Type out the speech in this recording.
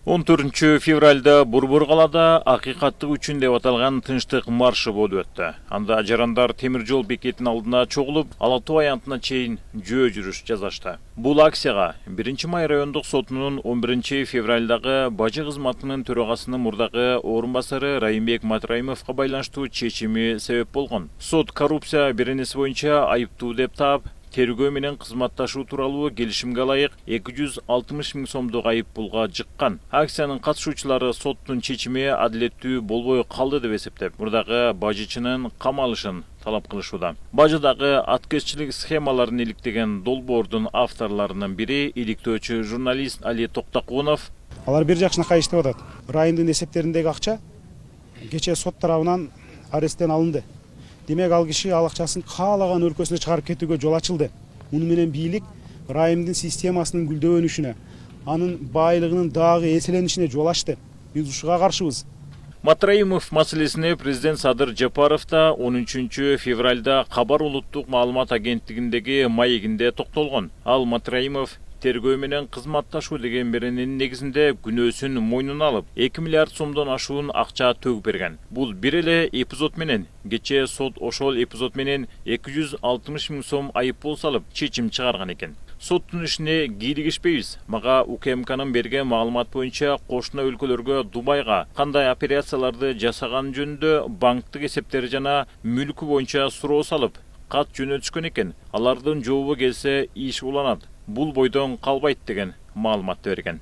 14 февралда Бурбур калада акыйкаттык үчүн деп аталган тынчтык маршы болуп өттү. Анда жарандар темир жол бекетинин алдына чогулуп, Ала Тоо аянтына чейин жөө жүрүш жасашты. Бул акцияга 1-май райондук сотунун 11-февралдагы бажы кызматынын төрагасынын мурдагы орун басары Райымбек Матраимовго байланыштуу чечими себеп болгон. Сот коррупция беренеси боюнча айыптуу деп таап, тергөө менен кызматташуу тууралуу келишимге ылайык 260 000 сомдук айып пулга жыккан. Акциянын катышуучулары соттун чечими адилеттүү болбой калды деп эсептеп, мурдагы бажычынын камалышын талап кылышууда. Бажыдагы аткезчилик схемаларын иликтеген долбоордун авторлорунун бири иликтөөчү журналист Али Токтакунов. Алар бир жакшынакай иштеп атат. Райымдын эсептериндеги акча кечээ сот тарабынан аресттен алынды. Демек ал киши ал акчасын каалаган өлкөсүнө чыгарып кетүүгө жол ачылды. Муну менен бийлик райымдын системасынын гүлдөөнүшүнө, анын байлыгынын дагы эселенишине жол ачты. Биз ушуга каршыбыз. Матраимов маселесине президент Садыр Жапаров да 13 февралда Кабар улуттук маалымат агенттигиндеги маегинде токтолгон. Ал Матраимов тергөө менен кызматташуу деген берененин негизинде күнөөсүн мойнуна алып, 2 миллиард сомдон ашуун акча төгүп берген. Бул бир эле эпизод менен кечээ сот ошол эпизод менен 260 000 сом айып пул салып, чечим чыгарган экен. Соттун ишине кийлигишпейбиз. Мага УКМКнын берген маалымат боюнча кошуна өлкөлөргө Дубайга кандай операцияларды жасаган жөнүндө банктык эсептери жана мүлкү боюнча суроо салып, кат жөнөтүшкөн экен. Алардын жообу келсе иш уланат. Бул бойдон калбайт деген маалымат берген.